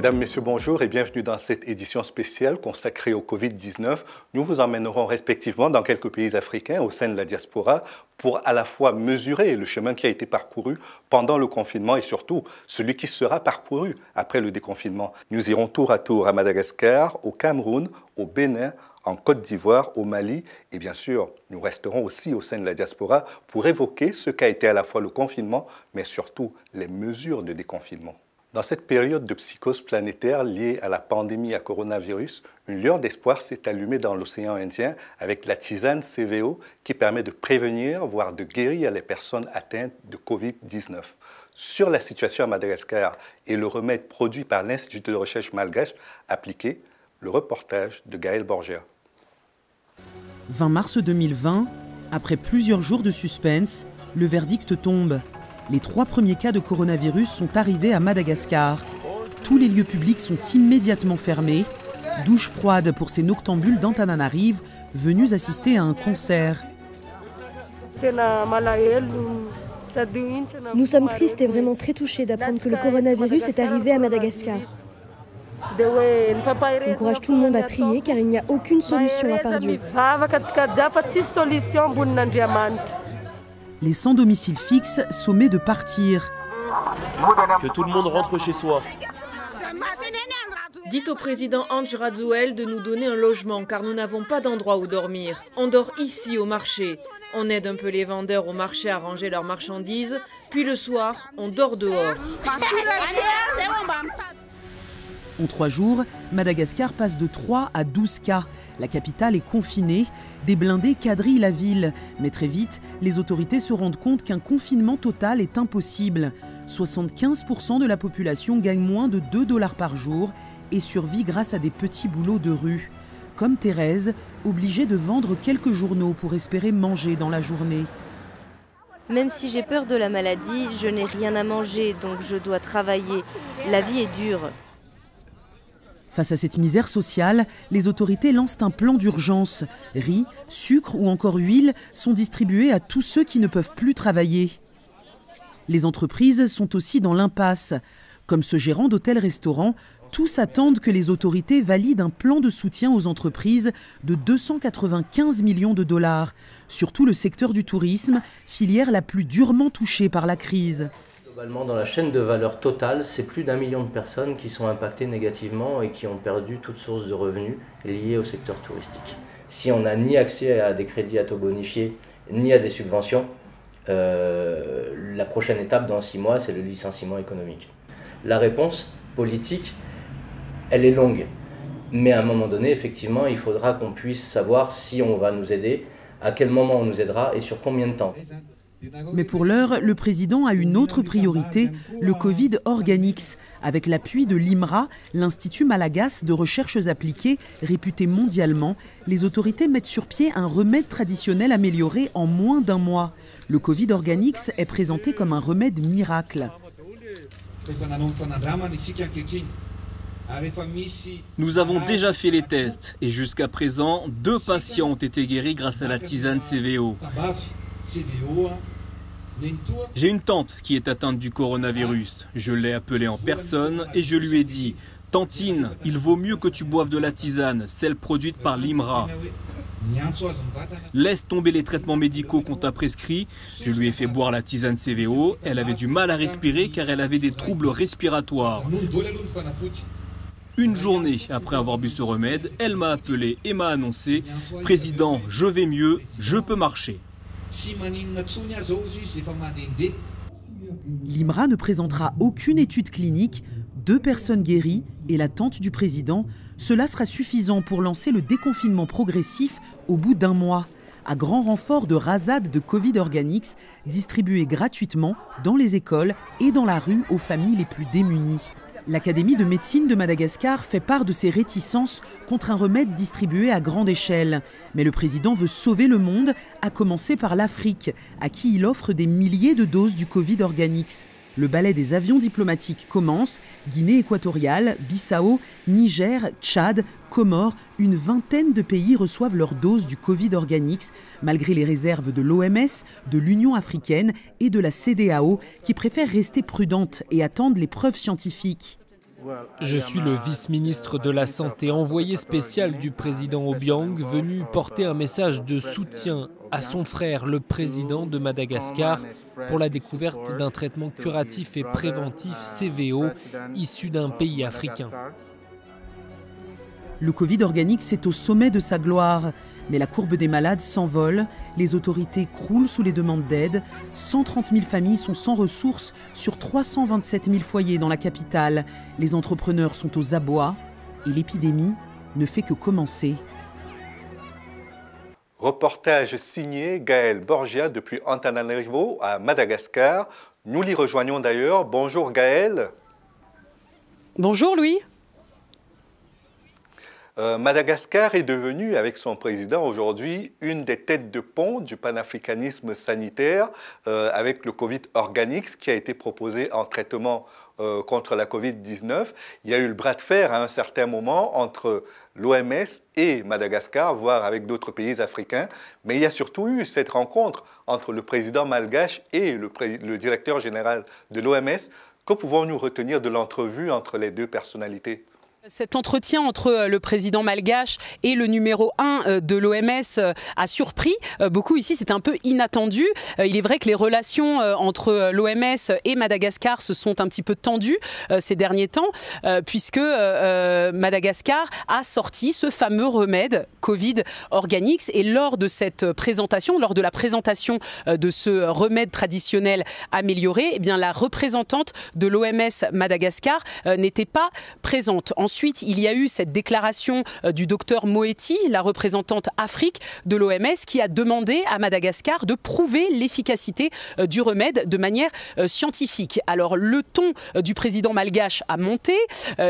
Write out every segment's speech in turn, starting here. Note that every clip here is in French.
Mesdames, Messieurs, bonjour et bienvenue dans cette édition spéciale consacrée au Covid-19. Nous vous emmènerons respectivement dans quelques pays africains au sein de la diaspora pour à la fois mesurer le chemin qui a été parcouru pendant le confinement et surtout celui qui sera parcouru après le déconfinement. Nous irons tour à tour à Madagascar, au Cameroun, au Bénin, en Côte d'Ivoire, au Mali et bien sûr, nous resterons aussi au sein de la diaspora pour évoquer ce qu'a été à la fois le confinement mais surtout les mesures de déconfinement. Dans cette période de psychose planétaire liée à la pandémie à coronavirus, une lueur d'espoir s'est allumée dans l'océan Indien avec la tisane CVO qui permet de prévenir, voire de guérir les personnes atteintes de Covid-19. Sur la situation à Madagascar et le remède produit par l'Institut de recherche malgache appliqué, le reportage de Gaël Borgia. 20 mars 2020, après plusieurs jours de suspense, le verdict tombe. Les 3 premiers cas de coronavirus sont arrivés à Madagascar. Tous les lieux publics sont immédiatement fermés. Douche froide pour ces noctambules d'Antananarive venus assister à un concert. Nous sommes tristes et vraiment très touchés d'apprendre que le coronavirus est arrivé à Madagascar. On encourage tout le monde à prier car il n'y a aucune solution à part Dieu. Les sans domicile fixe sommés de partir. Que tout le monde rentre chez soi. Dites au président Ange Razuel de nous donner un logement car nous n'avons pas d'endroit où dormir. On dort ici au marché. On aide un peu les vendeurs au marché à ranger leurs marchandises. Puis le soir, on dort dehors. En 3 jours, Madagascar passe de 3 à 12 cas. La capitale est confinée. Des blindés quadrillent la ville. Mais très vite, les autorités se rendent compte qu'un confinement total est impossible. 75% de la population gagne moins de 2 $ par jour et survit grâce à des petits boulots de rue. Comme Thérèse, obligée de vendre quelques journaux pour espérer manger dans la journée. Même si j'ai peur de la maladie, je n'ai rien à manger, donc je dois travailler. La vie est dure. Face à cette misère sociale, les autorités lancent un plan d'urgence. Riz, sucre ou encore huile sont distribués à tous ceux qui ne peuvent plus travailler. Les entreprises sont aussi dans l'impasse. Comme ce gérant d'hôtel-restaurant, tous attendent que les autorités valident un plan de soutien aux entreprises de 295 millions de $. Surtout le secteur du tourisme, filière la plus durement touchée par la crise. Globalement, dans la chaîne de valeur totale, c'est plus d'1 million de personnes qui sont impactées négativement et qui ont perdu toute source de revenus liée au secteur touristique. Si on n'a ni accès à des crédits à taux bonifiés, ni à des subventions, la prochaine étape dans 6 mois, c'est le licenciement économique. La réponse politique, elle est longue. Mais à un moment donné, effectivement, il faudra qu'on puisse savoir si on va nous aider, à quel moment on nous aidera et sur combien de temps. Mais pour l'heure, le président a une autre priorité, le Covid Organics. Avec l'appui de l'IMRA, l'Institut malagasy de recherches appliquées, réputé mondialement, les autorités mettent sur pied un remède traditionnel amélioré en moins d'1 mois. Le Covid Organics est présenté comme un remède miracle. Nous avons déjà fait les tests et jusqu'à présent, 2 patients ont été guéris grâce à la tisane CVO. J'ai une tante qui est atteinte du coronavirus. Je l'ai appelée en personne et je lui ai dit « Tantine, il vaut mieux que tu boives de la tisane, celle produite par l'IMRA. Laisse tomber les traitements médicaux qu'on t'a prescrits. » Je lui ai fait boire la tisane CVO. Elle avait du mal à respirer car elle avait des troubles respiratoires. Une journée après avoir bu ce remède, elle m'a appelé et m'a annoncé « Président, je vais mieux, je peux marcher. » L'IMRA ne présentera aucune étude clinique, 2 personnes guéries et la tante du président. Cela sera suffisant pour lancer le déconfinement progressif au bout d'1 mois, à grand renfort de rasades de Covid Organics distribuées gratuitement dans les écoles et dans la rue aux familles les plus démunies. L'Académie de médecine de Madagascar fait part de ses réticences contre un remède distribué à grande échelle. Mais le président veut sauver le monde, à commencer par l'Afrique, à qui il offre des milliers de doses du Covid Organics. Le ballet des avions diplomatiques commence. Guinée équatoriale, Bissau, Niger, Tchad, Comores, une vingtaine de pays reçoivent leur dose du Covid Organics, malgré les réserves de l'OMS, de l'Union africaine et de la CEDEAO, qui préfèrent rester prudentes et attendre les preuves scientifiques. Je suis le vice-ministre de la Santé, envoyé spécial du président Obiang, venu porter un message de soutien à son frère, le président de Madagascar, pour la découverte d'un traitement curatif et préventif CVO issu d'un pays africain. Le Covid Organics est au sommet de sa gloire. Mais la courbe des malades s'envole, les autorités croulent sous les demandes d'aide. 130 000 familles sont sans ressources sur 327 000 foyers dans la capitale. Les entrepreneurs sont aux abois et l'épidémie ne fait que commencer. Reportage signé Gaël Borgia depuis Antananarivo à Madagascar. Nous l'y rejoignons d'ailleurs. Bonjour Gaël. Bonjour Louis. Madagascar est devenu, avec son président aujourd'hui, une des têtes de pont du panafricanisme sanitaire avec le Covid Organics qui a été proposé en traitement contre la Covid-19. Il y a eu le bras de fer à un certain moment entre l'OMS et Madagascar, voire avec d'autres pays africains. Mais il y a surtout eu cette rencontre entre le président malgache et le directeur général de l'OMS. Que pouvons-nous retenir de l'entrevue entre les deux personnalités ? Cet entretien entre le président malgache et le numéro 1 de l'OMS a surpris beaucoup ici, c'était un peu inattendu. Il est vrai que les relations entre l'OMS et Madagascar se sont un petit peu tendues ces derniers temps, puisque Madagascar a sorti ce fameux remède Covid Organics. Et lors de cette présentation, lors de la présentation de ce remède traditionnel amélioré, eh bien, la représentante de l'OMS Madagascar n'était pas présente. Ensuite, il y a eu cette déclaration du docteur Moeti, la représentante Afrique de l'OMS, qui a demandé à Madagascar de prouver l'efficacité du remède de manière scientifique. Alors, le ton du président malgache a monté.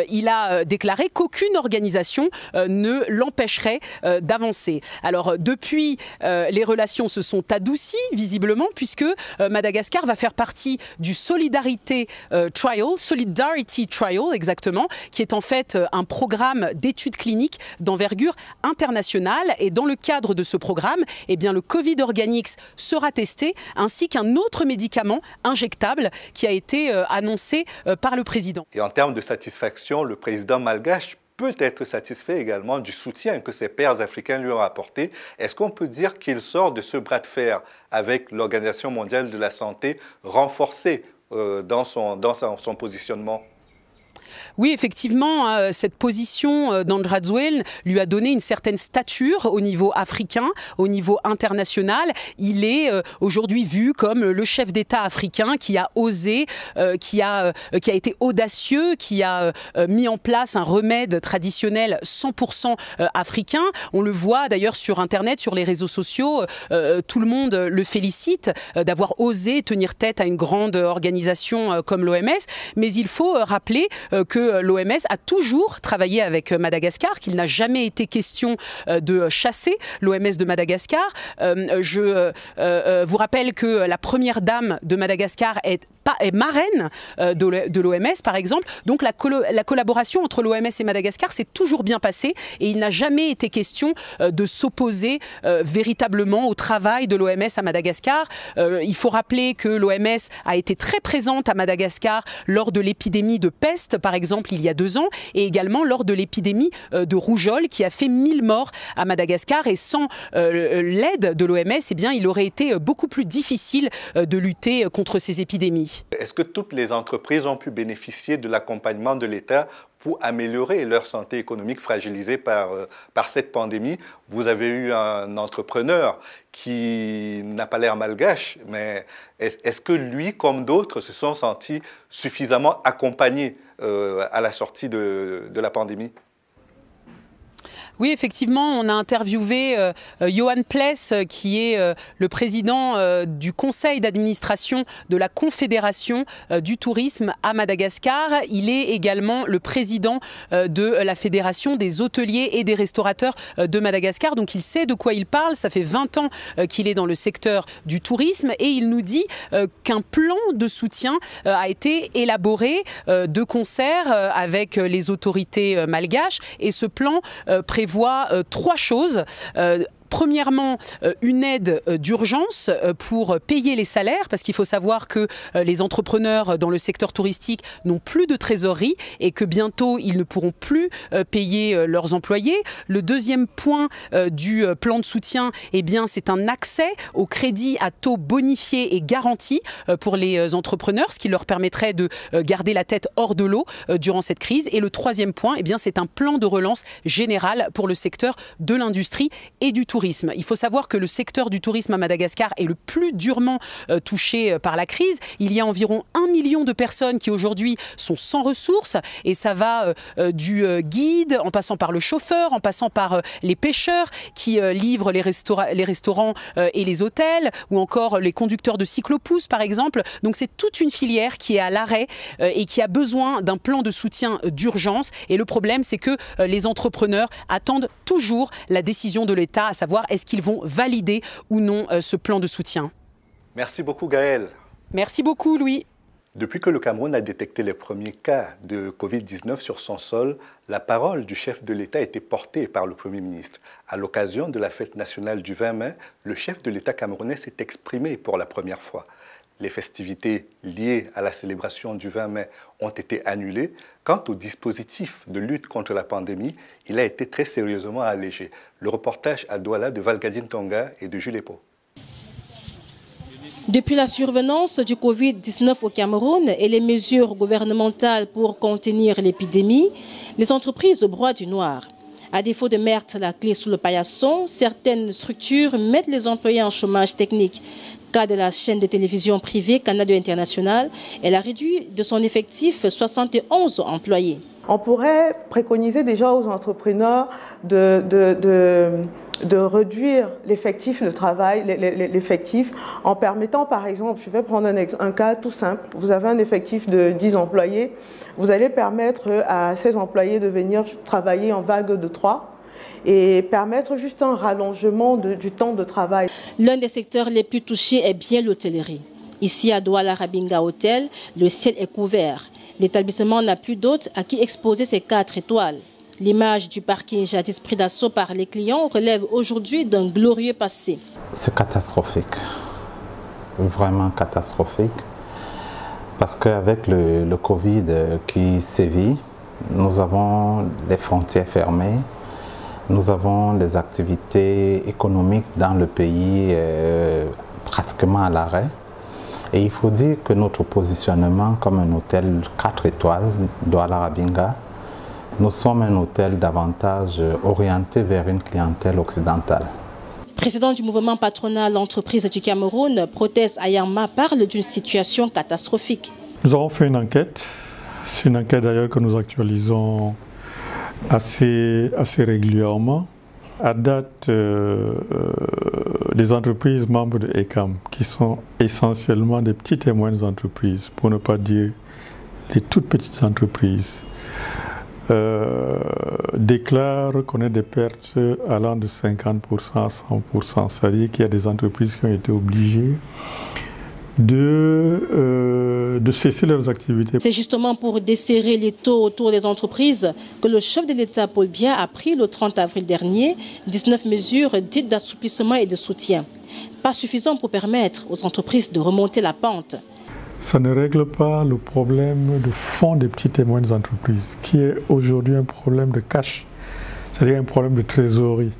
Il a déclaré qu'aucune organisation ne l'empêcherait d'avancer. Alors, depuis, les relations se sont adoucies, visiblement, puisque Madagascar va faire partie du Solidarity Trial, exactement, qui est en fait un programme d'études cliniques d'envergure internationale. Et dans le cadre de ce programme, eh bien, le Covid Organics sera testé, ainsi qu'un autre médicament injectable qui a été annoncé par le président. Et en termes de satisfaction, le président malgache peut être satisfait également du soutien que ses pairs africains lui ont apporté. Est-ce qu'on peut dire qu'il sort de ce bras de fer avec l'Organisation mondiale de la santé renforcé dans son positionnement ? Oui, effectivement, cette position d'Andrazuel lui a donné une certaine stature au niveau africain, au niveau international. Il est aujourd'hui vu comme le chef d'État africain qui a osé, qui a été audacieux, qui a mis en place un remède traditionnel 100% africain. On le voit d'ailleurs sur Internet, sur les réseaux sociaux. Tout le monde le félicite d'avoir osé tenir tête à une grande organisation comme l'OMS. Mais il faut rappeler que l'OMS a toujours travaillé avec Madagascar, qu'il n'a jamais été question de chasser l'OMS de Madagascar. Je vous rappelle que la première dame de Madagascar est marraine de l'OMS, par exemple. Donc la collaboration entre l'OMS et Madagascar s'est toujours bien passée et il n'a jamais été question de s'opposer véritablement au travail de l'OMS à Madagascar. Il faut rappeler que l'OMS a été très présente à Madagascar lors de l'épidémie de peste, par exemple, il y a 2 ans, et également lors de l'épidémie de rougeole qui a fait 1000 morts à Madagascar. Et sans l'aide de l'OMS, eh bien, il aurait été beaucoup plus difficile de lutter contre ces épidémies. Est-ce que toutes les entreprises ont pu bénéficier de l'accompagnement de l'État pour améliorer leur santé économique fragilisée par cette pandémie? Vous avez eu un entrepreneur qui n'a pas l'air malgache, mais est-ce que lui, comme d'autres, se sont sentis suffisamment accompagnés à la sortie de la pandémie? Oui, effectivement, on a interviewé Johan Pless, qui est le président du conseil d'administration de la Confédération du tourisme à Madagascar. Il est également le président de la Fédération des hôteliers et des restaurateurs de Madagascar. Donc il sait de quoi il parle. Ça fait 20 ans qu'il est dans le secteur du tourisme et il nous dit qu'un plan de soutien a été élaboré de concert avec les autorités malgaches. Et ce plan prévoit 3 choses. Premièrement, une aide d'urgence pour payer les salaires, parce qu'il faut savoir que les entrepreneurs dans le secteur touristique n'ont plus de trésorerie et que bientôt ils ne pourront plus payer leurs employés. Le deuxième point du plan de soutien, eh bien, c'est un accès au crédit à taux bonifié et garanti pour les entrepreneurs, ce qui leur permettrait de garder la tête hors de l'eau durant cette crise. Et le troisième point, eh bien, c'est un plan de relance général pour le secteur de l'industrie et du tourisme. Il faut savoir que le secteur du tourisme à Madagascar est le plus durement touché par la crise. Il y a environ 1 million de personnes qui aujourd'hui sont sans ressources et ça va du guide en passant par le chauffeur, en passant par les pêcheurs qui livrent les restaurants et les hôtels ou encore les conducteurs de cyclopouses par exemple. Donc c'est toute une filière qui est à l'arrêt et qui a besoin d'un plan de soutien d'urgence. Et le problème, c'est que les entrepreneurs attendent toujours la décision de l'État, à savoir est-ce qu'ils vont valider ou non ce plan de soutien. Merci beaucoup Gaëlle. Merci beaucoup Louis. Depuis que le Cameroun a détecté les premiers cas de Covid-19 sur son sol, la parole du chef de l'État a été portée par le Premier ministre. À l'occasion de la fête nationale du 20 mai, le chef de l'État camerounais s'est exprimé pour la première fois. Les festivités liées à la célébration du 20 mai ont été annulées. Quant au dispositif de lutte contre la pandémie, il a été très sérieusement allégé. Le reportage à Douala de Valgadine Tonga et de Jules Epo. Depuis la survenance du Covid-19 au Cameroun et les mesures gouvernementales pour contenir l'épidémie, les entreprises broient du noir. À défaut de mettre la clé sous le paillasson, certaines structures mettent les employés en chômage technique. Cas de la chaîne de télévision privée Canada International, elle a réduit de son effectif 71 employés. On pourrait préconiser déjà aux entrepreneurs de réduire l'effectif de travail, l'effectif, en permettant par exemple, je vais prendre un cas tout simple, vous avez un effectif de 10 employés, vous allez permettre à ces employés de venir travailler en vague de 3 et permettre juste un rallongement du temps de travail. L'un des secteurs les plus touchés est bien l'hôtellerie. Ici à Douala Rabinga Hotel, le ciel est couvert. L'établissement n'a plus d'hôtes à qui exposer ses 4 étoiles. L'image du parking jadis pris d'assaut par les clients relève aujourd'hui d'un glorieux passé. C'est catastrophique, vraiment catastrophique, parce qu'avec le Covid qui sévit, nous avons les frontières fermées, nous avons les activités économiques dans le pays pratiquement à l'arrêt. Et il faut dire que notre positionnement comme un hôtel 4 étoiles, Douala Rabinga, nous sommes un hôtel davantage orienté vers une clientèle occidentale. Président du mouvement patronal Entreprises du Cameroun, Protès Ayama parle d'une situation catastrophique. Nous avons fait une enquête. C'est une enquête d'ailleurs que nous actualisons assez régulièrement. À date, les entreprises membres de ECAM, qui sont essentiellement des petites et moyennes entreprises, pour ne pas dire les toutes petites entreprises, déclarent connaître des pertes allant de 50% à 100%. C'est-à-dire qu'il y a des entreprises qui ont été obligées de cesser leurs activités. C'est justement pour desserrer les taux autour des entreprises que le chef de l'État, Paul Biya, a pris le 30 avril dernier 19 mesures dites d'assouplissement et de soutien. Pas suffisant pour permettre aux entreprises de remonter la pente. Ça ne règle pas le problème de fond des petites et moyennes entreprises, qui est aujourd'hui un problème de cash, c'est-à-dire un problème de trésorerie.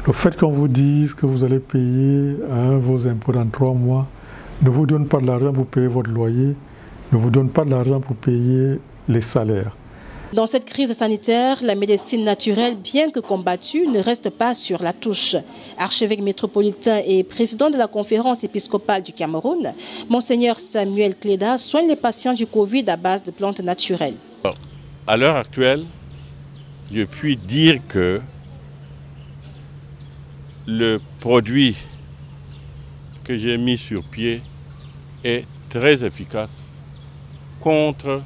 Le fait qu'on vous dise que vous allez payer vos impôts dans 3 mois, ne vous donne pas de l'argent pour payer votre loyer, ne vous donne pas de l'argent pour payer les salaires. Dans cette crise sanitaire, la médecine naturelle, bien que combattue, ne reste pas sur la touche. Archevêque métropolitain et président de la conférence épiscopale du Cameroun, Monseigneur Samuel Cléda soigne les patients du Covid à base de plantes naturelles. À l'heure actuelle, je puis dire que le produit que j'ai mis sur pied est très efficace contre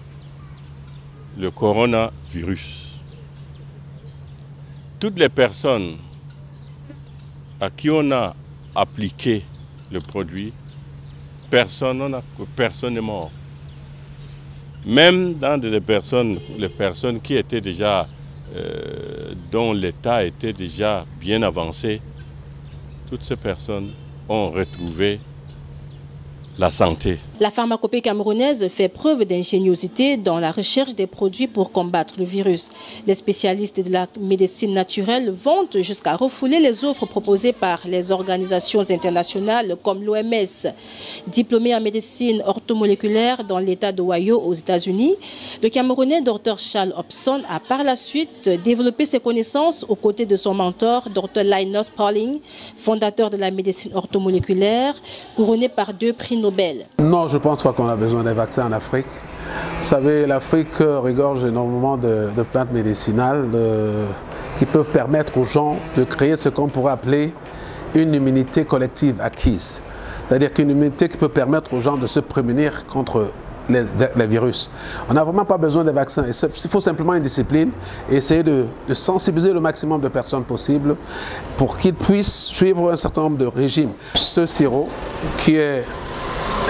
le coronavirus. Toutes les personnes à qui on a appliqué le produit, personne n'est mort. Même dans les personnes qui étaient déjà, dont l'état était déjà bien avancé, toutes ces personnes ont retrouvé la santé. La pharmacopée camerounaise fait preuve d'ingéniosité dans la recherche des produits pour combattre le virus. Les spécialistes de la médecine naturelle vont jusqu'à refouler les offres proposées par les organisations internationales comme l'OMS. Diplômé en médecine orthomoléculaire dans l'État d'Ohio aux États-Unis, le Camerounais Dr Charles Hobson a par la suite développé ses connaissances aux côtés de son mentor Dr Linus Pauling, fondateur de la médecine orthomoléculaire, couronné par 2 prix Nobel. Non, je ne pense pas qu'on a besoin d'un vaccin en Afrique. Vous savez, l'Afrique regorge énormément de plantes médicinales qui peuvent permettre aux gens de créer ce qu'on pourrait appeler une immunité collective acquise. C'est-à-dire qu'une immunité qui peut permettre aux gens de se prémunir contre les virus. On n'a vraiment pas besoin de vaccins. Il faut simplement une discipline et essayer de sensibiliser le maximum de personnes possible pour qu'ils puissent suivre un certain nombre de régimes. Ce sirop, qui est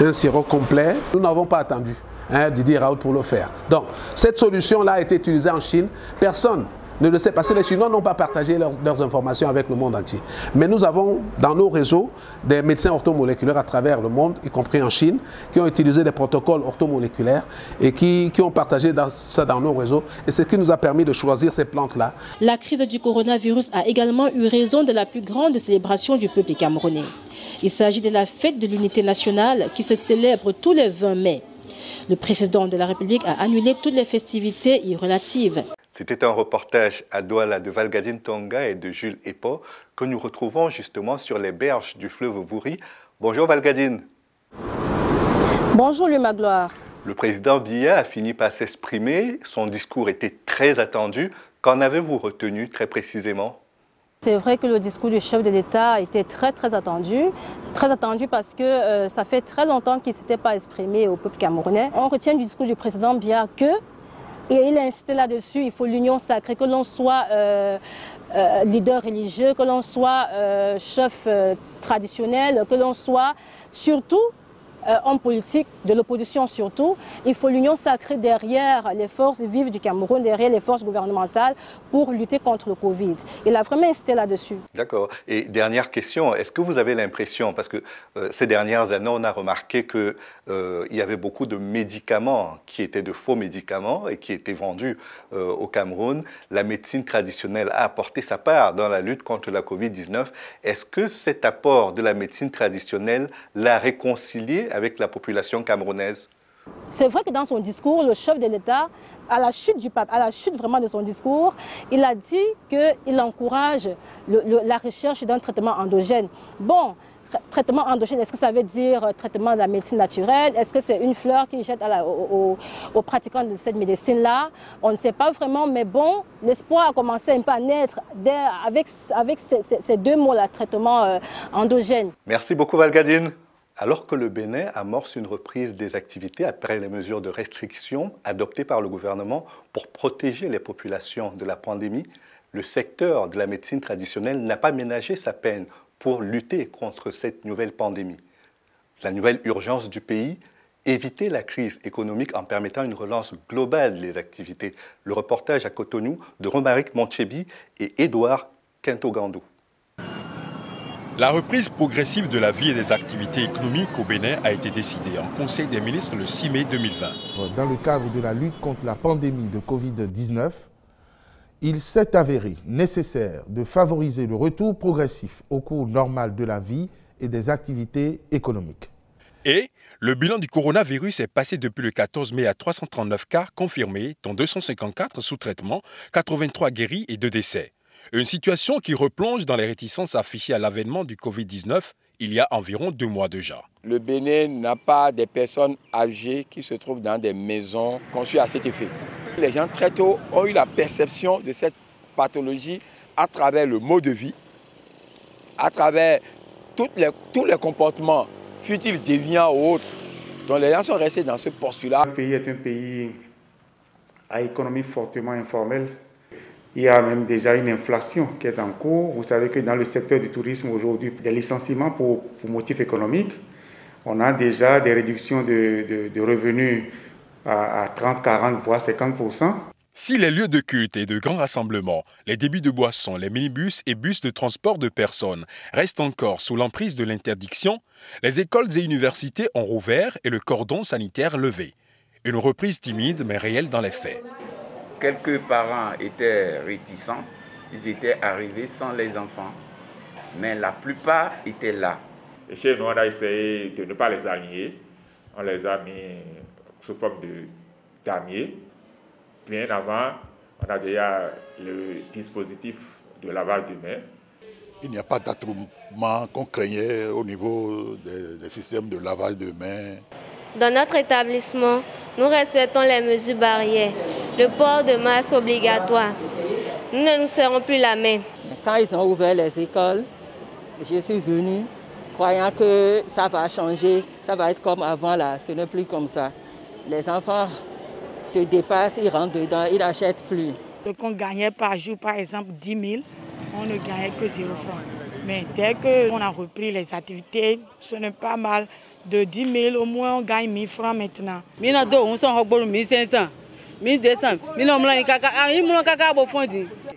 un sirop complet, nous n'avons pas attendu Didier Raoult pour le faire. Donc, cette solution-là a été utilisée en Chine. Personne ne le sait parce que les Chinois n'ont pas partagé leurs informations avec le monde entier. Mais nous avons dans nos réseaux des médecins orthomoléculaires à travers le monde, y compris en Chine, qui ont utilisé des protocoles orthomoléculaires et qui ont partagé ça dans nos réseaux. Et c'est ce qui nous a permis de choisir ces plantes-là. La crise du coronavirus a également eu raison de la plus grande célébration du peuple camerounais. Il s'agit de la fête de l'unité nationale qui se célèbre tous les 20 mai. Le président de la République a annulé toutes les festivités y relatives. C'était un reportage à Douala de Valgadine Tonga et de Jules Epo que nous retrouvons justement sur les berges du fleuve Vouri. Bonjour Valgadine. Bonjour Louis Magloire. Le président Biya a fini par s'exprimer. Son discours était très attendu. Qu'en avez-vous retenu très précisément? C'est vrai que le discours du chef de l'État a été très attendu parce que ça fait très longtemps qu'il ne s'était pas exprimé au peuple camerounais. On retient du discours du président Biya et il a insisté là-dessus, il faut l'union sacrée, que l'on soit leader religieux, que l'on soit chef traditionnel, que l'on soit surtout homme politique, de l'opposition surtout. Il faut l'union sacrée derrière les forces vives du Cameroun, derrière les forces gouvernementales pour lutter contre le Covid. Il a vraiment insisté là-dessus. D'accord. Et dernière question, est-ce que vous avez l'impression, parce que ces dernières années, on a remarqué qu'il y avait beaucoup de médicaments qui étaient de faux médicaments et qui étaient vendus au Cameroun. La médecine traditionnelle a apporté sa part dans la lutte contre la Covid-19. Est-ce que cet apport de la médecine traditionnelle l'a réconcilié avec la population camerounaise? C'est vrai que dans son discours, le chef de l'État, à la chute vraiment de son discours, il a dit qu'il encourage la recherche d'un traitement endogène. Bon, traitement endogène, est-ce que ça veut dire traitement de la médecine naturelle? Est-ce que c'est une fleur qu'il jette aux pratiquants de cette médecine-là? On ne sait pas vraiment, mais bon, l'espoir a commencé un peu à naître avec ces 2 mots-là, traitement endogène. Merci beaucoup Valgadine. Alors que le Bénin amorce une reprise des activités après les mesures de restriction adoptées par le gouvernement pour protéger les populations de la pandémie, le secteur de la médecine traditionnelle n'a pas ménagé sa peine pour lutter contre cette nouvelle pandémie. La nouvelle urgence du pays, éviter la crise économique en permettant une relance globale des activités. Le reportage à Cotonou de Romaric Montchebi et Édouard Quintogandou. La reprise progressive de la vie et des activités économiques au Bénin a été décidée en Conseil des ministres le 6 mai 2020. Dans le cadre de la lutte contre la pandémie de Covid-19, il s'est avéré nécessaire de favoriser le retour progressif au cours normal de la vie et des activités économiques. Et le bilan du coronavirus est passé depuis le 14 mai à 339 cas confirmés, dont 254 sous traitement, 83 guéris et 2 décès. Une situation qui replonge dans les réticences affichées à l'avènement du Covid-19 il y a environ 2 mois déjà. Le Bénin n'a pas des personnes âgées qui se trouvent dans des maisons conçues à cet effet. Les gens très tôt ont eu la perception de cette pathologie à travers le mode de vie, à travers tous les comportements, fut-ils déviants ou autres, dont les gens sont restés dans ce postulat. Le pays est un pays à économie fortement informelle. Il y a même déjà une inflation qui est en cours. Vous savez que dans le secteur du tourisme aujourd'hui, des licenciements pour motifs économiques, on a déjà des réductions de revenus à 30, 40, voire 50%. Si les lieux de culte et de grands rassemblements, les débits de boissons, les minibus et bus de transport de personnes restent encore sous l'emprise de l'interdiction, les écoles et universités ont rouvert et le cordon sanitaire levé. Une reprise timide mais réelle dans les faits. Quelques parents étaient réticents, ils étaient arrivés sans les enfants, mais la plupart étaient là. Et chez nous, on a essayé de ne pas les aligner, on les a mis sous forme de damier. Bien avant, on a déjà le dispositif de lavage de mains. Il n'y a pas d'attroupement qu'on craignait au niveau des systèmes de lavage de mains. Dans notre établissement, nous respectons les mesures barrières. Le port de masque obligatoire. Nous ne nous serrons plus la main. Quand ils ont ouvert les écoles, je suis venue croyant que ça va changer, ça va être comme avant là, ce n'est plus comme ça. Les enfants te dépassent, ils rentrent dedans, ils n'achètent plus. Donc on gagnait par jour, par exemple, 10 000, on ne gagnait que 0 francs. Mais dès qu'on a repris les activités, ce n'est pas mal. De 10 000, au moins on gagne 1 000 francs maintenant. 1500, 1200,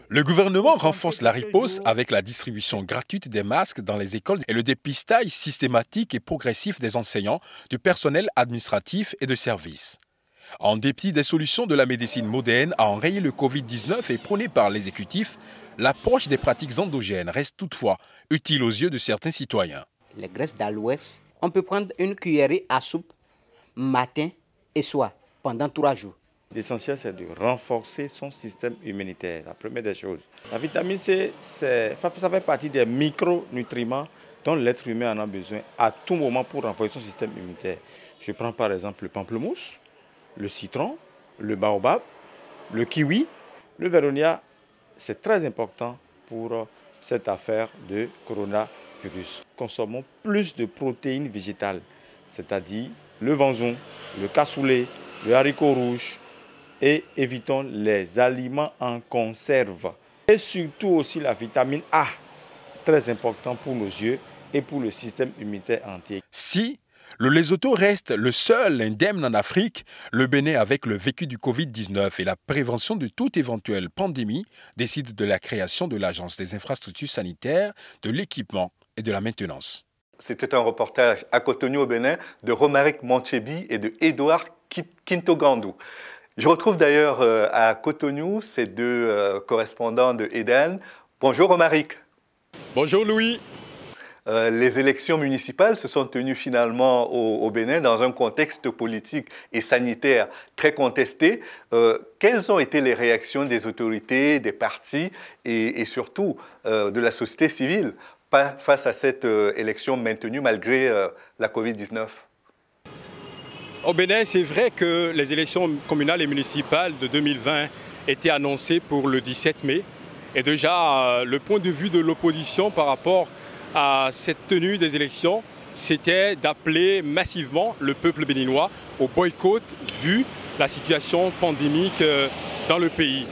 Le gouvernement renforce la riposte avec la distribution gratuite des masques dans les écoles et le dépistage systématique et progressif des enseignants, du personnel administratif et de services. En dépit des solutions de la médecine moderne à enrayer le Covid-19 et prônée par l'exécutif, l'approche des pratiques endogènes reste toutefois utile aux yeux de certains citoyens. Les graisses d'aloès, on peut prendre une cuillerée à soupe matin et soir pendant 3 jours. L'essentiel, c'est de renforcer son système immunitaire, la première des choses. La vitamine C, ça fait partie des micronutriments dont l'être humain en a besoin à tout moment pour renforcer son système immunitaire. Je prends par exemple le pamplemousse, le citron, le baobab, le kiwi, le véronia. C'est très important pour cette affaire de coronavirus. Consommons plus de protéines végétales, c'est-à-dire le vanson, le cassoulet, le haricot rouge, et évitons les aliments en conserve. Et surtout aussi la vitamine A, très important pour nos yeux et pour le système immunitaire entier. Si le Lesotho reste le seul indemne en Afrique, le Bénin, avec le vécu du Covid-19 et la prévention de toute éventuelle pandémie, décide de la création de l'Agence des infrastructures sanitaires, de l'équipement et de la maintenance. C'était un reportage à Cotonou au Bénin de Romaric Montchebi et de Edouard Kintogandou. Je retrouve d'ailleurs à Cotonou ces deux correspondants de Eden. Bonjour Romaric. Bonjour Louis. Les élections municipales se sont tenues finalement au Bénin dans un contexte politique et sanitaire très contesté. Quelles ont été les réactions des autorités, des partis et surtout de la société civile face à cette élection maintenue malgré la Covid-19 ? Au Bénin, c'est vrai que les élections communales et municipales de 2020 étaient annoncées pour le 17 mai. Et déjà, le point de vue de l'opposition par rapport à cette tenue des élections, c'était d'appeler massivement le peuple béninois au boycott vu la situation pandémique dans le pays.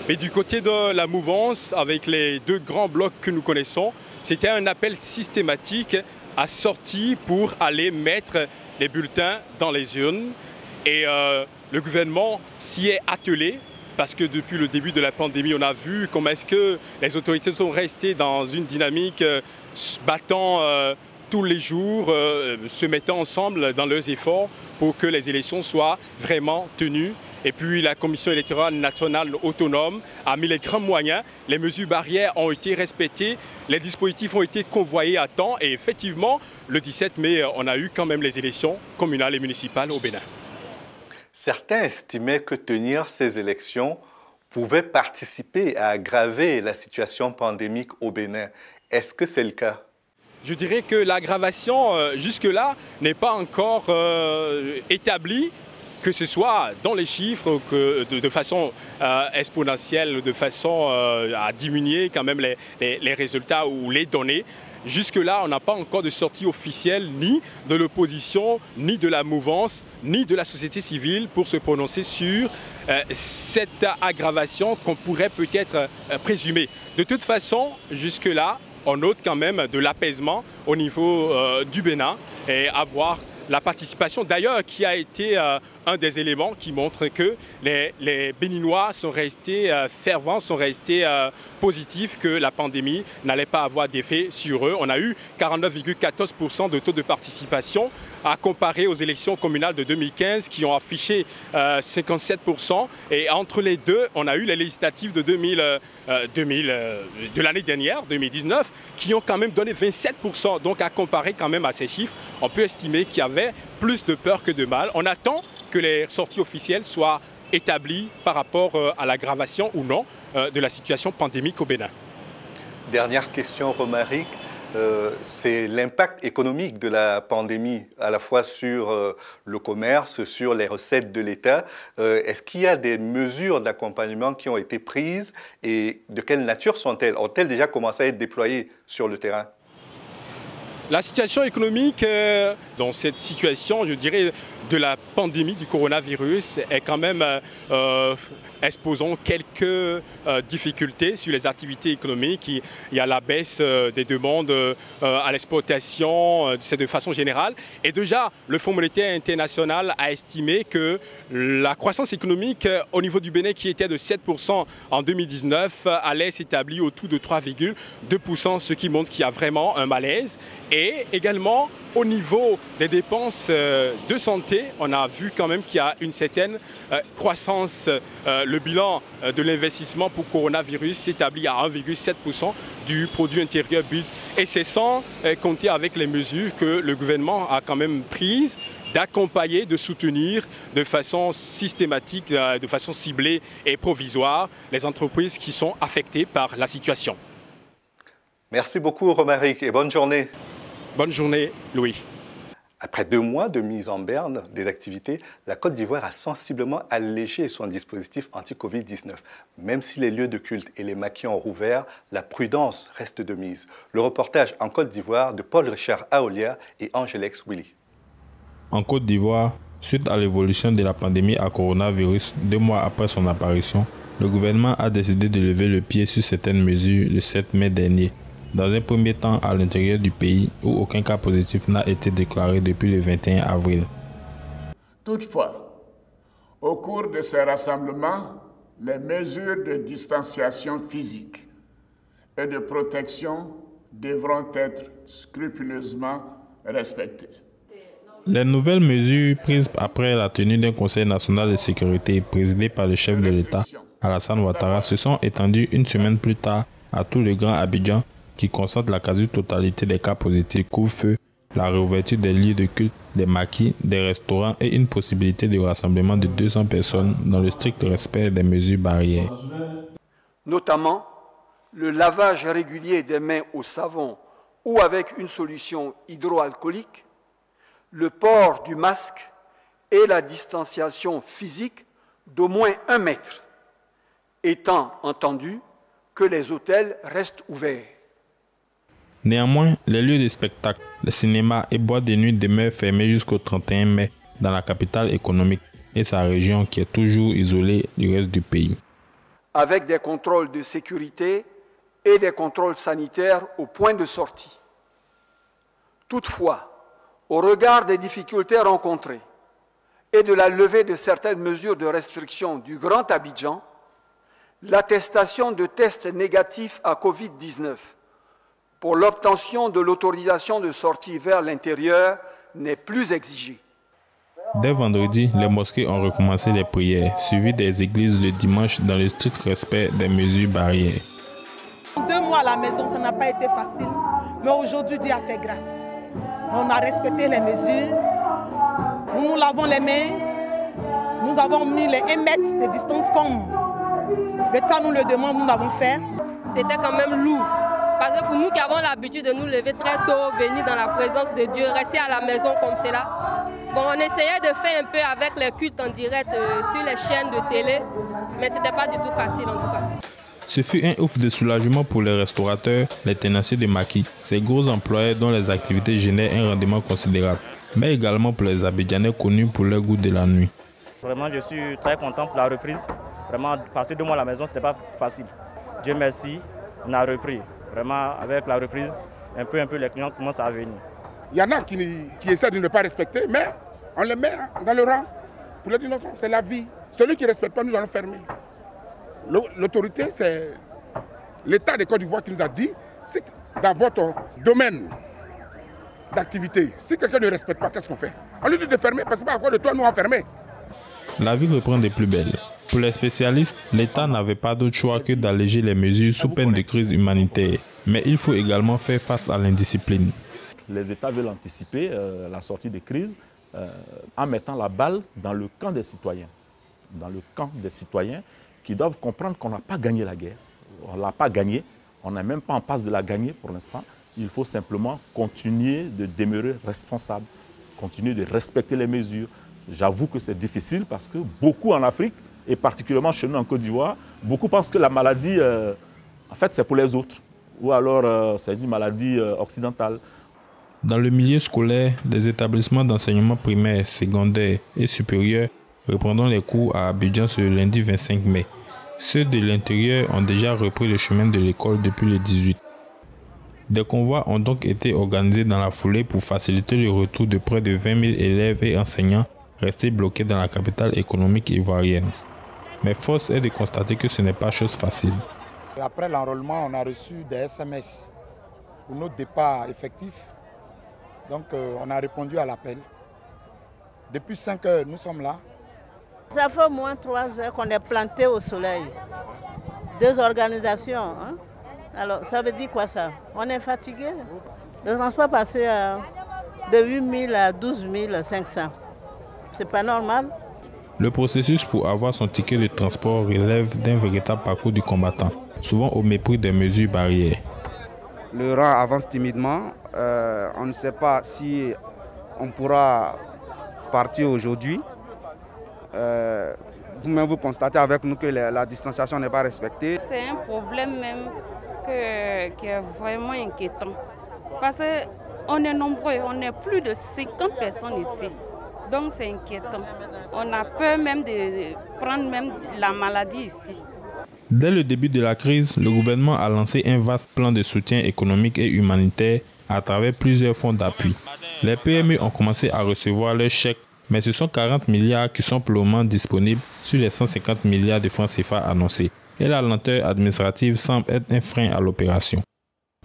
Mais du côté de la mouvance, avec les deux grands blocs que nous connaissons, c'était un appel systématique à sortir pour aller mettre les bulletins dans les urnes. Et le gouvernement s'y est attelé parce que depuis le début de la pandémie, on a vu comment est-ce que les autorités sont restées dans une dynamique se battant tous les jours, se mettant ensemble dans leurs efforts pour que les élections soient vraiment tenues. Et puis la Commission électorale nationale autonome a mis les grands moyens, les mesures barrières ont été respectées, les dispositifs ont été convoyés à temps et effectivement, le 17 mai, on a eu quand même les élections communales et municipales au Bénin. Certains estimaient que tenir ces élections pouvait participer à aggraver la situation pandémique au Bénin. Est-ce que c'est le cas ? Je dirais que l'aggravation, jusque-là, n'est pas encore établie, que ce soit dans les chiffres, que de façon exponentielle, de façon à diminuer quand même les résultats ou les données. Jusque-là, on n'a pas encore de sortie officielle ni de l'opposition, ni de la mouvance, ni de la société civile pour se prononcer sur cette aggravation qu'on pourrait peut-être présumer. De toute façon, jusque-là, on note quand même de l'apaisement au niveau du Bénin et à voir la participation d'ailleurs qui a été un des éléments qui montre que les Béninois sont restés fervents, sont restés positifs, que la pandémie n'allait pas avoir d'effet sur eux. On a eu 49,14% de taux de participation à comparer aux élections communales de 2015 qui ont affiché 57%. Et entre les deux, on a eu les législatives de l'année dernière, 2019, qui ont quand même donné 27%. Donc à comparer quand même à ces chiffres, on peut estimer qu'il y avait plus de peur que de mal. On attend que les sorties officielles soient établies par rapport à l'aggravation ou non de la situation pandémique au Bénin. Dernière question, Romaric. C'est l'impact économique de la pandémie, à la fois sur le commerce, sur les recettes de l'État. Est-ce qu'il y a des mesures d'accompagnement qui ont été prises et de quelle nature sont-elles? Ont-elles déjà commencé à être déployées sur le terrain? La situation économique, dans cette situation, je dirais, de la pandémie du coronavirus est quand même exposant quelques difficultés sur les activités économiques. Il y a la baisse des demandes à l'exportation, c'est de façon générale. Et déjà, le Fonds monétaire international a estimé que la croissance économique au niveau du Bénin, qui était de 7% en 2019, allait s'établir autour de 3,2%, ce qui montre qu'il y a vraiment un malaise. Et également, au niveau des dépenses de santé, on a vu quand même qu'il y a une certaine croissance. Le bilan de l'investissement pour coronavirus s'établit à 1,7% du produit intérieur brut. Et c'est sans compter avec les mesures que le gouvernement a quand même prises d'accompagner, de soutenir de façon systématique, de façon ciblée et provisoire les entreprises qui sont affectées par la situation. Merci beaucoup, Romaric, et bonne journée. Bonne journée, Louis. Après 2 mois de mise en berne des activités, la Côte d'Ivoire a sensiblement allégé son dispositif anti-Covid-19. Même si les lieux de culte et les maquis ont rouvert, la prudence reste de mise. Le reportage en Côte d'Ivoire de Paul-Richard Aolia et Angelex Willy. En Côte d'Ivoire, suite à l'évolution de la pandémie à coronavirus 2 mois après son apparition, le gouvernement a décidé de lever le pied sur certaines mesures le 7 mai dernier. Dans un premier temps à l'intérieur du pays où aucun cas positif n'a été déclaré depuis le 21 avril. Toutefois, au cours de ces rassemblements, les mesures de distanciation physique et de protection devront être scrupuleusement respectées. Les nouvelles mesures prises après la tenue d'un Conseil national de sécurité présidé par le chef de l'État, Alassane Ouattara, se sont étendues une semaine plus tard à tout le Grand Abidjan, qui concentre la quasi-totalité des cas positifs, couvre-feu, la réouverture des lieux de culte, des maquis, des restaurants et une possibilité de rassemblement de 200 personnes dans le strict respect des mesures barrières. Notamment, le lavage régulier des mains au savon ou avec une solution hydroalcoolique, le port du masque et la distanciation physique d'au moins 1 mètre, étant entendu que les hôtels restent ouverts. Néanmoins, les lieux de spectacle, les cinémas et boîtes de nuit demeurent fermés jusqu'au 31 mai dans la capitale économique et sa région qui est toujours isolée du reste du pays. Avec des contrôles de sécurité et des contrôles sanitaires au point de sortie. Toutefois, au regard des difficultés rencontrées et de la levée de certaines mesures de restriction du Grand Abidjan, l'attestation de tests négatifs à Covid-19 pour l'obtention de l'autorisation de sortie vers l'intérieur n'est plus exigée. Dès vendredi, les mosquées ont recommencé les prières, suivies des églises le dimanche dans le strict respect des mesures barrières. 2 mois à la maison, ça n'a pas été facile, mais aujourd'hui Dieu a fait grâce. On a respecté les mesures, nous nous lavons les mains, nous avons mis les 1 mètre de distance comme l'État nous le demande, nous l'avons fait. C'était quand même lourd. Parce que pour nous qui avons l'habitude de nous lever très tôt, venir dans la présence de Dieu, rester à la maison comme cela, bon, on essayait de faire un peu avec les cultes en direct sur les chaînes de télé, mais ce n'était pas du tout facile en tout cas. Ce fut un ouf de soulagement pour les restaurateurs, les tenanciers de maquis, ces gros employés dont les activités génèrent un rendement considérable, mais également pour les Abidjanais connus pour leur goût de la nuit. Vraiment, je suis très content pour la reprise. Vraiment, passer 2 mois à la maison, ce n'était pas facile. Dieu merci, on a repris. Vraiment, avec la reprise, un peu les clients commencent à venir. Il y en a qui essaient de ne pas respecter, mais on les met dans le rang. Pour les dire non, c'est la vie. Celui qui ne respecte pas, nous allons fermer. L'autorité, c'est l'État de Côte d'Ivoire qui nous a dit, c'est dans votre domaine d'activité, si quelqu'un ne respecte pas, qu'est-ce qu'on fait? On lui dit de fermer, parce que pas à cause de toi, nous on fermé. La vie reprend des plus belles. Pour les spécialistes, l'État n'avait pas d'autre choix que d'alléger les mesures sous peine de crise humanitaire. Mais il faut également faire face à l'indiscipline. Les États veulent anticiper la sortie de crise en mettant la balle dans le camp des citoyens. Dans le camp des citoyens qui doivent comprendre qu'on n'a pas gagné la guerre. On ne l'a pas gagnée, on n'est même pas en passe de la gagner pour l'instant. Il faut simplement continuer de demeurer responsable, continuer de respecter les mesures. J'avoue que c'est difficile parce que beaucoup en Afrique, et particulièrement chez nous en Côte d'Ivoire, beaucoup pensent que la maladie, en fait, c'est pour les autres. Ou alors, c'est une maladie occidentale. Dans le milieu scolaire, les établissements d'enseignement primaire, secondaire et supérieur reprendront les cours à Abidjan ce lundi 25 mai. Ceux de l'intérieur ont déjà repris le chemin de l'école depuis le 18. Des convois ont donc été organisés dans la foulée pour faciliter le retour de près de 20 000 élèves et enseignants restés bloqués dans la capitale économique ivoirienne. Mais force est de constater que ce n'est pas chose facile. Après l'enrôlement, on a reçu des SMS pour notre départ effectif. Donc on a répondu à l'appel. Depuis 5 heures, nous sommes là. Ça fait au moins 3 heures qu'on est planté au soleil. 2 organisations. Hein? Alors ça veut dire quoi ça? On est fatigué. Le transport passé de 8 000 à 12 500. C'est pas normal. Le processus pour avoir son ticket de transport relève d'un véritable parcours du combattant, souvent au mépris des mesures barrières. Le rang avance timidement. On ne sait pas si on pourra partir aujourd'hui. Vous-même, vous constatez avec nous que la distanciation n'est pas respectée. C'est un problème même qui est vraiment inquiétant. Parce qu'on est nombreux, on est plus de 50 personnes ici. Donc c'est inquiétant. On a peur même de prendre même la maladie ici. Dès le début de la crise, le gouvernement a lancé un vaste plan de soutien économique et humanitaire à travers plusieurs fonds d'appui. Les PME ont commencé à recevoir leurs chèques, mais ce sont 40 milliards qui sont pour le moment disponibles sur les 150 milliards de francs CFA annoncés. Et la lenteur administrative semble être un frein à l'opération.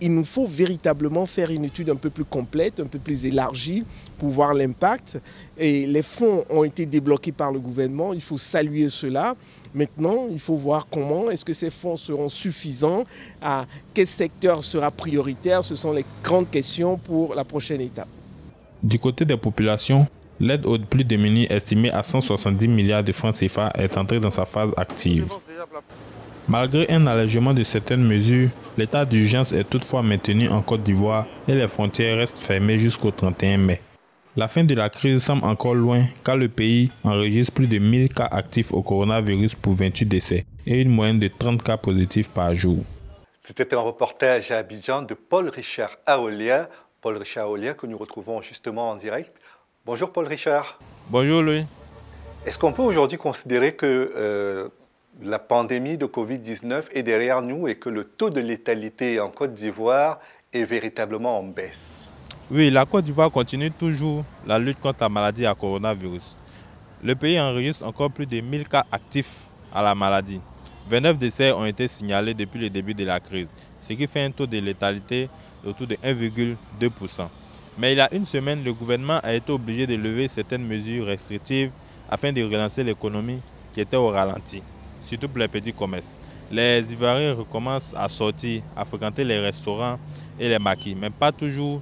Il nous faut véritablement faire une étude un peu plus complète, un peu plus élargie pour voir l'impact. Et les fonds ont été débloqués par le gouvernement, il faut saluer cela. Maintenant, il faut voir comment est-ce que ces fonds seront suffisants, à quel secteur sera prioritaire. Ce sont les grandes questions pour la prochaine étape. Du côté des populations, l'aide aux plus démunis estimée à 170 milliards de francs CFA est entrée dans sa phase active. Malgré un allègement de certaines mesures, l'état d'urgence est toutefois maintenu en Côte d'Ivoire et les frontières restent fermées jusqu'au 31 mai. La fin de la crise semble encore loin car le pays enregistre plus de 1000 cas actifs au coronavirus pour 28 décès et une moyenne de 30 cas positifs par jour. C'était un reportage à Abidjan de Paul-Richard Aolia. Paul-Richard Aolia que nous retrouvons justement en direct. Bonjour Paul-Richard. Bonjour Louis. Est-ce qu'on peut aujourd'hui considérer que la pandémie de Covid-19 est derrière nous et que le taux de létalité en Côte d'Ivoire est véritablement en baisse? Oui, la Côte d'Ivoire continue toujours la lutte contre la maladie à coronavirus. Le pays enregistre encore plus de 1000 cas actifs à la maladie. 29 décès ont été signalés depuis le début de la crise, ce qui fait un taux de létalité autour de 1,2%. Mais il y a une semaine, le gouvernement a été obligé de lever certaines mesures restrictives afin de relancer l'économie qui était au ralenti, surtout pour les petits commerces. Les Ivoiriens recommencent à sortir, à fréquenter les restaurants et les maquis, mais pas toujours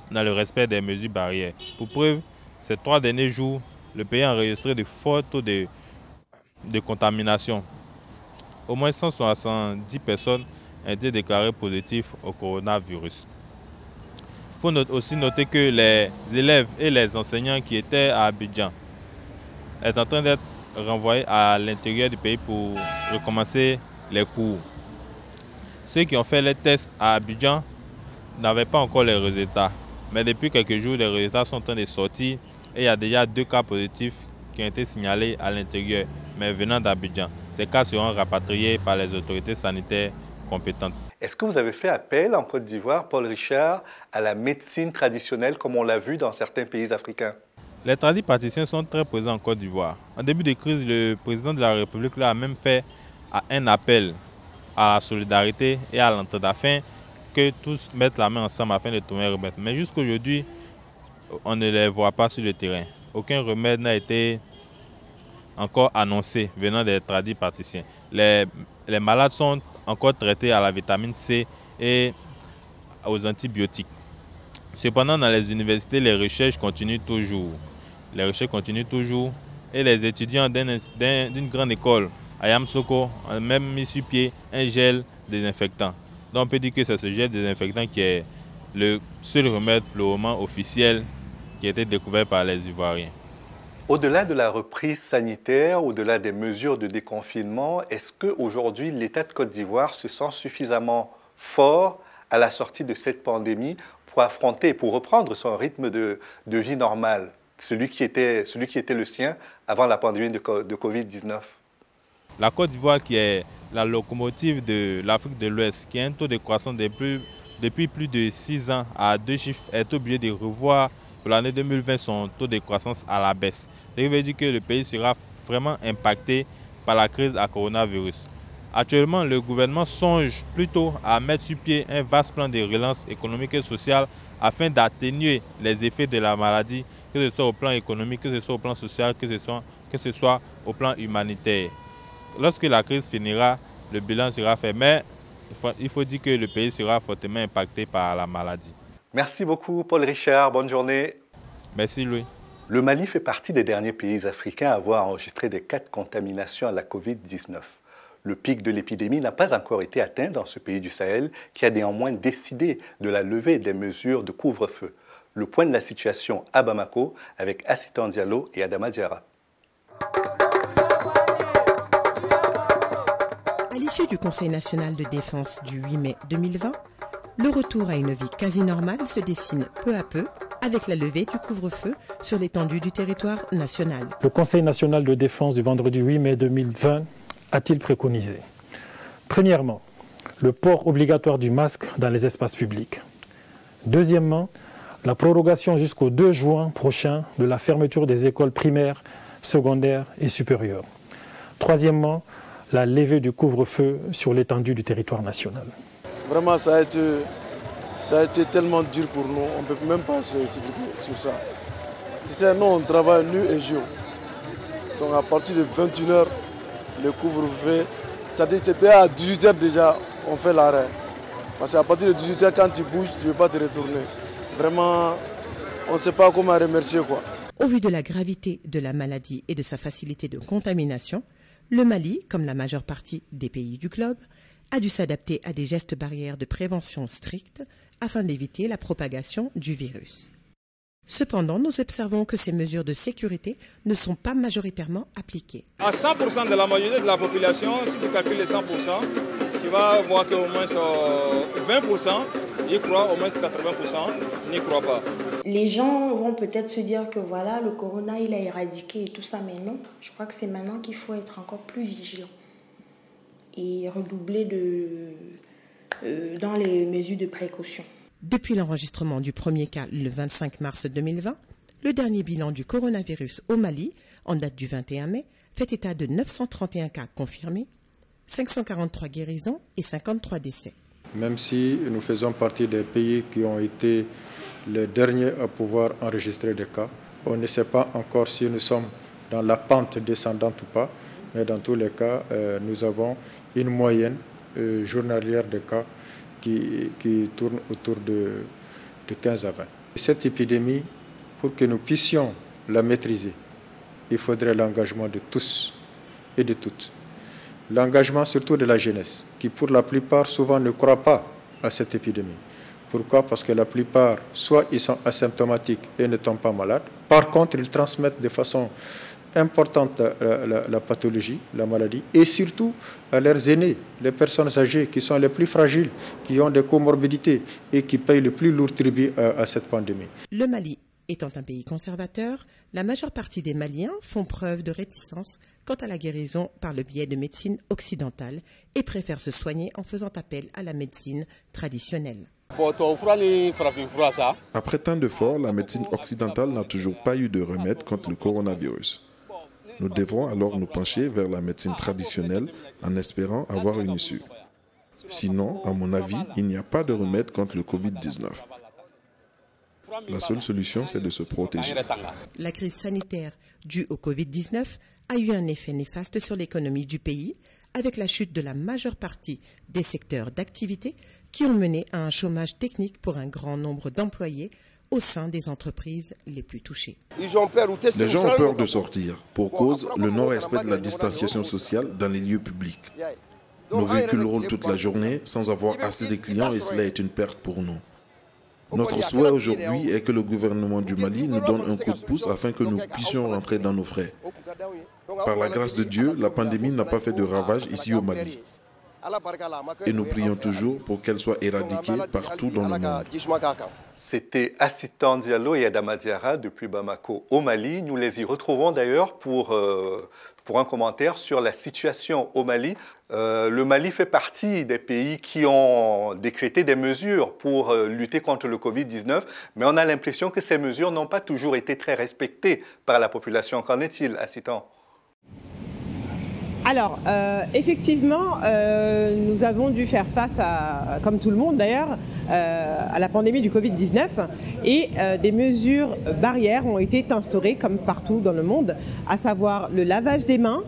dans le respect des mesures barrières. Pour preuve, ces 3 derniers jours, le pays a enregistré de forts taux de contamination. Au moins 170 personnes ont été déclarées positives au coronavirus. Il faut aussi noter que les élèves et les enseignants qui étaient à Abidjan sont en train d'être renvoyés à l'intérieur du pays pour recommencer les cours. Ceux qui ont fait les tests à Abidjan n'avaient pas encore les résultats. Mais depuis quelques jours, les résultats sont en train de sortir et il y a déjà 2 cas positifs qui ont été signalés à l'intérieur, mais venant d'Abidjan. Ces cas seront rapatriés par les autorités sanitaires compétentes. Est-ce que vous avez fait appel en Côte d'Ivoire, Paul Richard, à la médecine traditionnelle comme on l'a vu dans certains pays africains? Les tradipraticiens sont très présents en Côte d'Ivoire. En début de crise, le président de la République a même fait un appel à la solidarité et à l'entraide afin que tous mettent la main ensemble afin de trouver un remède. Mais jusqu'à aujourd'hui, on ne les voit pas sur le terrain. Aucun remède n'a été encore annoncé venant des tradipraticiens. Les malades sont encore traités à la vitamine C et aux antibiotiques. Cependant, dans les universités, les recherches continuent toujours. Et les étudiants d'une grande école à Yamoussoukro ont même mis sur pied un gel désinfectant. Donc on peut dire que c'est ce gel désinfectant qui est le seul remède pour le moment officiel qui a été découvert par les Ivoiriens. Au-delà de la reprise sanitaire, au-delà des mesures de déconfinement, est-ce qu'aujourd'hui l'État de Côte d'Ivoire se sent suffisamment fort à la sortie de cette pandémie pour affronter, pour reprendre son rythme de vie normal, celui qui était le sien avant la pandémie de Covid-19? La Côte d'Ivoire, qui est la locomotive de l'Afrique de l'Ouest, qui a un taux de croissance depuis plus de 6 ans à 2 chiffres, est obligé de revoir pour l'année 2020 son taux de croissance à la baisse. Ça veut dire que le pays sera vraiment impacté par la crise à coronavirus. Actuellement, le gouvernement songe plutôt à mettre sur pied un vaste plan de relance économique et sociale afin d'atténuer les effets de la maladie, que ce soit au plan économique, que ce soit au plan social, que ce soit au plan humanitaire. Lorsque la crise finira, le bilan sera fait, mais il faut dire que le pays sera fortement impacté par la maladie. Merci beaucoup, Paul Richard. Bonne journée. Merci, Louis. Le Mali fait partie des derniers pays africains à avoir enregistré des cas de contamination à la Covid-19. Le pic de l'épidémie n'a pas encore été atteint dans ce pays du Sahel, qui a néanmoins décidé de la levée des mesures de couvre-feu. Le point de la situation à Bamako avec Assitan Diallo et Adama Diarra. À l'issue du Conseil national de défense du 8 mai 2020, le retour à une vie quasi normale se dessine peu à peu avec la levée du couvre-feu sur l'étendue du territoire national. Le Conseil national de défense du vendredi 8 mai 2020 a-t-il préconisé? Premièrement, le port obligatoire du masque dans les espaces publics. Deuxièmement, la prorogation jusqu'au 2 juin prochain de la fermeture des écoles primaires, secondaires et supérieures. Troisièmement, la levée du couvre-feu sur l'étendue du territoire national. Vraiment, ça a été tellement dur pour nous, on ne peut même pas s'expliquer sur ça. Tu sais, nous, on travaille nuit et jour. Donc à partir de 21h, le couvre-feu, ça dit que à 18h déjà, on fait l'arrêt. Parce qu'à partir de 18h, quand tu bouges, tu ne peux pas te retourner. Vraiment, on ne sait pas comment remercier, quoi. Au vu de la gravité de la maladie et de sa facilité de contamination, le Mali, comme la majeure partie des pays du globe, a dû s'adapter à des gestes barrières de prévention stricts afin d'éviter la propagation du virus. Cependant, nous observons que ces mesures de sécurité ne sont pas majoritairement appliquées. À 100% de la majorité de la population, si tu calcules les 100%, tu vas voir qu'au moins 20% y croient, au moins 80% n'y croient pas. Les gens vont peut-être se dire que voilà, le corona il a éradiqué et tout ça, mais non. Je crois que c'est maintenant qu'il faut être encore plus vigilant et redoubler dans les mesures de précaution. Depuis l'enregistrement du premier cas le 25 mars 2020, le dernier bilan du coronavirus au Mali, en date du 21 mai, fait état de 931 cas confirmés, 543 guérisons et 53 décès. Même si nous faisons partie des pays qui ont été les derniers à pouvoir enregistrer des cas, on ne sait pas encore si nous sommes dans la pente descendante ou pas, mais dans tous les cas, nous avons une moyenne journalière de cas qui tourne autour de 15 à 20. Cette épidémie, pour que nous puissions la maîtriser, il faudrait l'engagement de tous et de toutes. L'engagement surtout de la jeunesse, qui pour la plupart souvent ne croit pas à cette épidémie. Pourquoi? Parce que la plupart, soit ils sont asymptomatiques et ne tombent pas malades, par contre ils transmettent de façon importante la pathologie, la maladie, et surtout à leurs aînés, les personnes âgées qui sont les plus fragiles, qui ont des comorbidités et qui payent le plus lourd tribut à cette pandémie. Le Mali Étant un pays conservateur, la majeure partie des Maliens font preuve de réticence quant à la guérison par le biais de médecine occidentale et préfèrent se soigner en faisant appel à la médecine traditionnelle. Après tant d'efforts, la médecine occidentale n'a toujours pas eu de remède contre le coronavirus. Nous devrons alors nous pencher vers la médecine traditionnelle en espérant avoir une issue. Sinon, à mon avis, il n'y a pas de remède contre le Covid-19. La seule solution, c'est de se protéger. La crise sanitaire due au Covid-19 a eu un effet néfaste sur l'économie du pays, avec la chute de la majeure partie des secteurs d'activité qui ont mené à un chômage technique pour un grand nombre d'employés au sein des entreprises les plus touchées. Les gens ont peur de sortir, pour cause le non-respect de la distanciation sociale dans les lieux publics. Nos véhicules roulent toute la journée sans avoir assez de clients et cela est une perte pour nous. Notre souhait aujourd'hui est que le gouvernement du Mali nous donne un coup de pouce afin que nous puissions rentrer dans nos frais. Par la grâce de Dieu, la pandémie n'a pas fait de ravages ici au Mali. Et nous prions toujours pour qu'elle soit éradiquée partout dans le monde. C'était Assitan Diallo et Adama Diarra depuis Bamako au Mali. Nous les y retrouvons d'ailleurs pour un commentaire sur la situation au Mali. Le Mali fait partie des pays qui ont décrété des mesures pour lutter contre le Covid-19, mais on a l'impression que ces mesures n'ont pas toujours été très respectées par la population. Qu'en est-il, Assitan ? Alors, effectivement, nous avons dû faire face, comme tout le monde d'ailleurs, à la pandémie du Covid-19 et des mesures barrières ont été instaurées comme partout dans le monde, à savoir le lavage des mains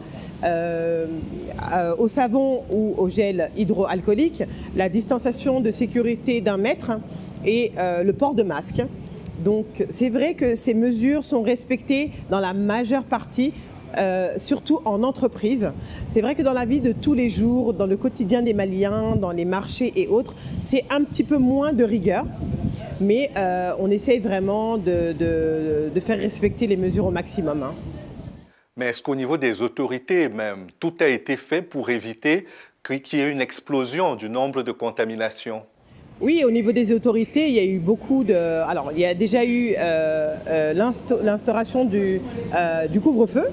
au savon ou au gel hydroalcoolique, la distanciation de sécurité d'1 mètre et le port de masque. Donc c'est vrai que ces mesures sont respectées dans la majeure partie, surtout en entreprise. C'est vrai que dans la vie de tous les jours, dans le quotidien des Maliens, dans les marchés et autres, c'est un petit peu moins de rigueur, mais on essaye vraiment de faire respecter les mesures au maximum. Hein. Mais est-ce qu'au niveau des autorités même, tout a été fait pour éviter qu'il y ait une explosion du nombre de contaminations ? Oui, au niveau des autorités, il y a eu beaucoup de... Alors, il y a déjà eu l'instauration du couvre-feu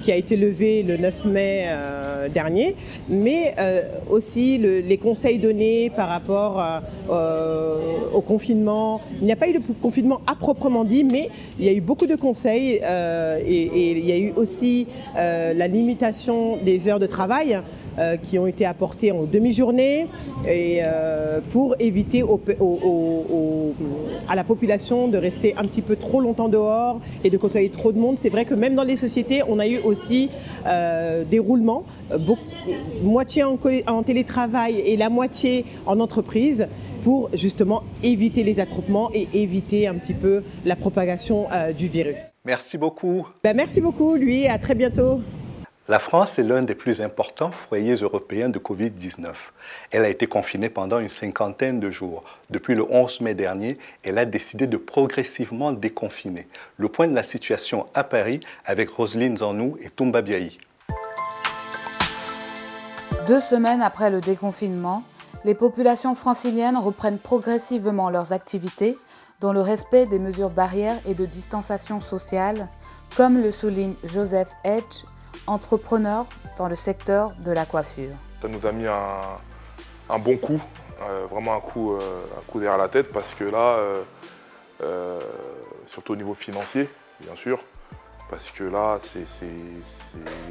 qui a été levé le 9 mai dernier, mais aussi les conseils donnés par rapport au confinement. Il n'y a pas eu de confinement à proprement dit, mais il y a eu beaucoup de conseils et il y a eu aussi la limitation des heures de travail qui ont été apportées en demi-journée et pour éviter à la population de rester un petit peu trop longtemps dehors et de côtoyer trop de monde. C'est vrai que même dans les sociétés, on a eu aussi des roulements, moitié en télétravail et la moitié en entreprise pour justement éviter les attroupements et éviter un petit peu la propagation du virus. Merci beaucoup. Merci beaucoup, lui, à très bientôt. La France est l'un des plus importants foyers européens de Covid-19. Elle a été confinée pendant une 50aine de jours. Depuis le 11 mai dernier, elle a décidé de progressivement déconfiner. Le point de la situation à Paris avec Roselyne Zanou et Toumba Biaï. 2 semaines après le déconfinement, les populations franciliennes reprennent progressivement leurs activités dans le respect des mesures barrières et de distanciation sociale, comme le souligne Joseph Hedge, entrepreneur dans le secteur de la coiffure. Ça nous a mis un bon coup, vraiment un coup derrière la tête parce que là, surtout au niveau financier, bien sûr, parce que là,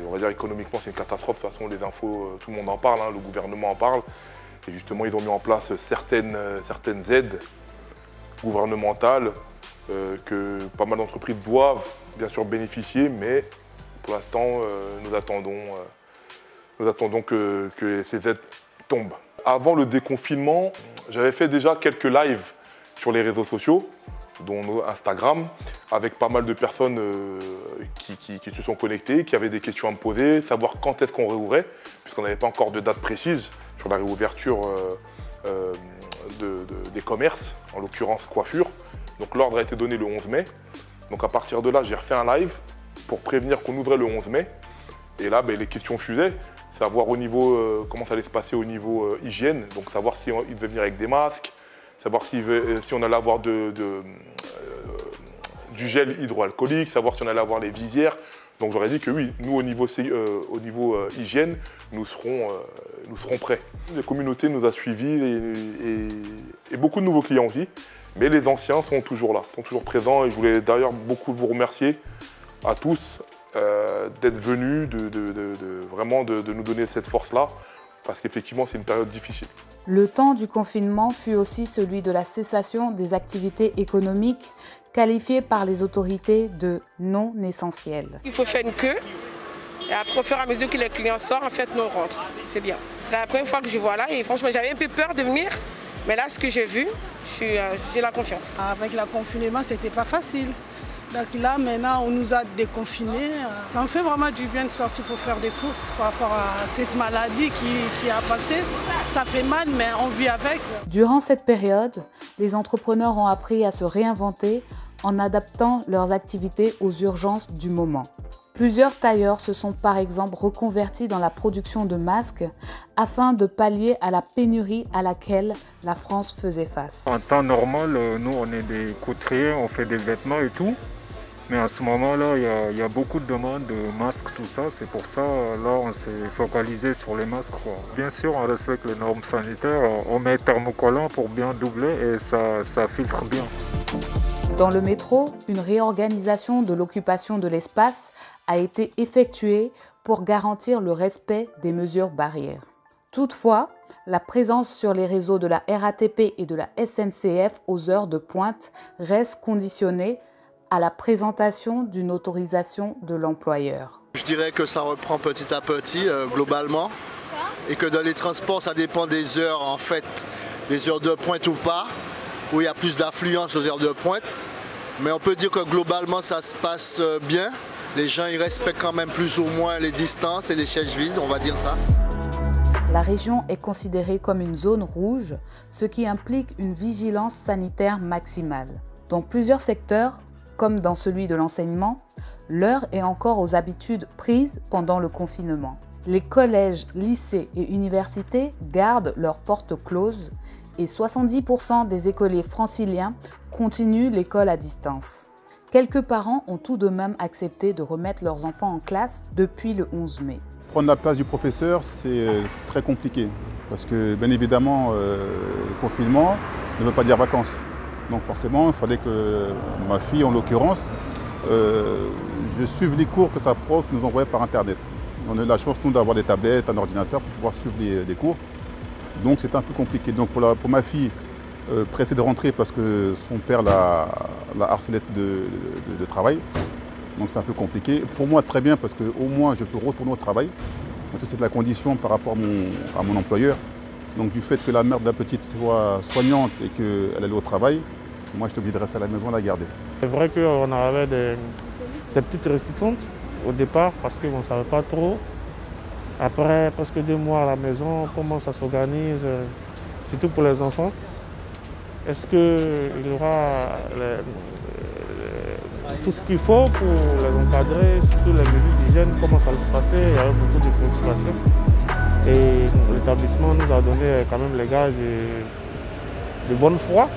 on va dire économiquement, c'est une catastrophe. De toute façon, les infos, tout le monde en parle, hein, le gouvernement en parle. Et justement, ils ont mis en place certaines aides gouvernementales que pas mal d'entreprises doivent bien sûr bénéficier, mais pour l'instant, nous attendons que ces aides tombent. Avant le déconfinement, j'avais fait déjà quelques lives sur les réseaux sociaux, dont Instagram, avec pas mal de personnes qui se sont connectées, qui avaient des questions à me poser, savoir quand est-ce qu'on réouvrait, puisqu'on n'avait pas encore de date précise sur la réouverture des commerces, en l'occurrence coiffure. Donc l'ordre a été donné le 11 mai. Donc à partir de là, j'ai refait un live pour prévenir qu'on ouvrait le 11 mai. Et là, les questions fusaient, savoir au niveau, comment ça allait se passer au niveau hygiène, donc savoir s'ils devaient venir avec des masques, savoir si on allait avoir du gel hydroalcoolique, savoir si on allait avoir les visières. Donc j'aurais dit que oui, nous au niveau hygiène, nous serons prêts. La communauté nous a suivis et beaucoup de nouveaux clients aussi. Mais les anciens sont toujours là, sont toujours présents. Et je voulais d'ailleurs beaucoup vous remercier à tous d'être venus, vraiment de nous donner cette force-là. Parce qu'effectivement, c'est une période difficile. Le temps du confinement fut aussi celui de la cessation des activités économiques qualifiées par les autorités de non essentielles. Il faut faire une queue et après, au fur et à mesure que les clients sortent, en fait, nous on rentre. C'est bien. C'est la première fois que je vois là et franchement, j'avais un peu peur de venir. Mais là, ce que j'ai vu, j'ai la confiance. Avec le confinement, c'était pas facile. Donc là, maintenant, on nous a déconfinés. Ça me fait vraiment du bien de sortir pour faire des courses par rapport à cette maladie qui a passé. Ça fait mal, mais on vit avec. Durant cette période, les entrepreneurs ont appris à se réinventer en adaptant leurs activités aux urgences du moment. Plusieurs tailleurs se sont par exemple reconvertis dans la production de masques afin de pallier à la pénurie à laquelle la France faisait face. En temps normal, nous on est des couturiers, on fait des vêtements et tout. Mais en ce moment-là, il y a beaucoup de demandes de masques, tout ça. C'est pour ça, là, on s'est focalisé sur les masques, quoi. Bien sûr, on respecte les normes sanitaires. On met thermocollant pour bien doubler et ça filtre bien. Dans le métro, une réorganisation de l'occupation de l'espace a été effectuée pour garantir le respect des mesures barrières. Toutefois, la présence sur les réseaux de la RATP et de la SNCF aux heures de pointe reste conditionnée à la présentation d'une autorisation de l'employeur. Je dirais que ça reprend petit à petit, globalement, et que dans les transports, ça dépend des heures, en fait, des heures de pointe ou pas, où il y a plus d'affluence aux heures de pointe. Mais on peut dire que globalement, ça se passe bien. Les gens, ils respectent quand même plus ou moins les distances et les sièges vides, on va dire ça. La région est considérée comme une zone rouge, ce qui implique une vigilance sanitaire maximale. Dans plusieurs secteurs, comme dans celui de l'enseignement, l'heure est encore aux habitudes prises pendant le confinement. Les collèges, lycées et universités gardent leurs portes closes et 70% des écoliers franciliens continuent l'école à distance. Quelques parents ont tout de même accepté de remettre leurs enfants en classe depuis le 11 mai. Prendre la place du professeur, c'est très compliqué parce que bien évidemment, le confinement ne veut pas dire vacances. Donc forcément, il fallait que ma fille, en l'occurrence, je suive les cours que sa prof nous envoyait par Internet. On a eu la chance, nous, d'avoir des tablettes, un ordinateur pour pouvoir suivre les cours. Donc c'était un peu compliqué. Donc pour ma fille, pressée de rentrer parce que son père la harcelait de travail. Donc c'est un peu compliqué. Pour moi, très bien, parce qu'au moins je peux retourner au travail. Parce que c'est la condition par rapport à mon employeur. Donc du fait que la mère de la petite soit soignante et qu'elle allait au travail, moi, je suis obligé de rester à la maison et la garder. C'est vrai qu'on avait des petites restrictions au départ parce qu'on ne savait pas trop. Après presque 2 mois à la maison, comment ça s'organise, surtout pour les enfants. Est-ce qu'il y aura tout ce qu'il faut pour les encadrer, surtout les mesures d'hygiène, comment ça va se passer? Il y avait beaucoup de préoccupations. Et l'établissement nous a donné quand même les gages de bonne foi.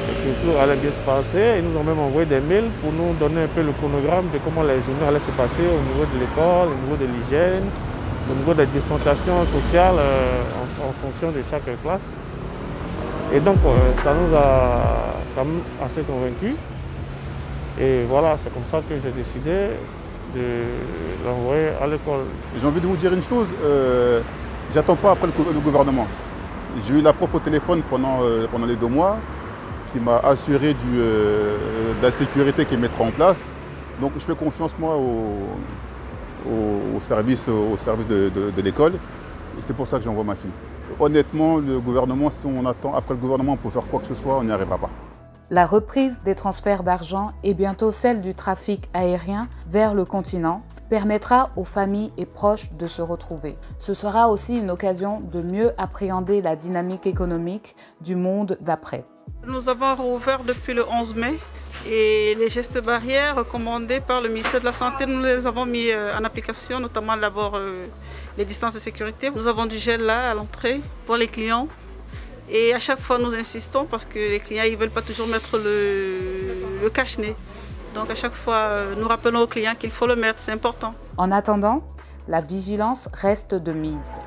Et que tout allait bien se passer. Ils nous ont même envoyé des mails pour nous donner un peu le chronogramme de comment les journées allaient se passer au niveau de l'école, au niveau de l'hygiène, au niveau des distanciations sociales en fonction de chaque classe. Et donc ça nous a quand même assez convaincus. Et voilà, c'est comme ça que j'ai décidé de l'envoyer à l'école. J'ai envie de vous dire une chose, j'attends pas après le gouvernement. J'ai eu la prof au téléphone pendant les 2 mois qui m'a assuré de la sécurité qu'il mettra en place. Donc je fais confiance moi au service de l'école et c'est pour ça que j'envoie ma fille. Honnêtement, le gouvernement, si on attend après le gouvernement pour faire quoi que ce soit, on n'y arrivera pas. La reprise des transferts d'argent et bientôt celle du trafic aérien vers le continent permettra aux familles et proches de se retrouver. Ce sera aussi une occasion de mieux appréhender la dynamique économique du monde d'après. Nous avons rouvert depuis le 11 mai et les gestes barrières recommandés par le ministère de la Santé, nous les avons mis en application, notamment d'abord les distances de sécurité. Nous avons du gel là à l'entrée pour les clients Et à chaque fois, nous insistons parce que les clients ne veulent pas toujours mettre le cache-nez. Donc à chaque fois, nous rappelons aux clients qu'il faut le mettre, c'est important. En attendant, la vigilance reste de mise.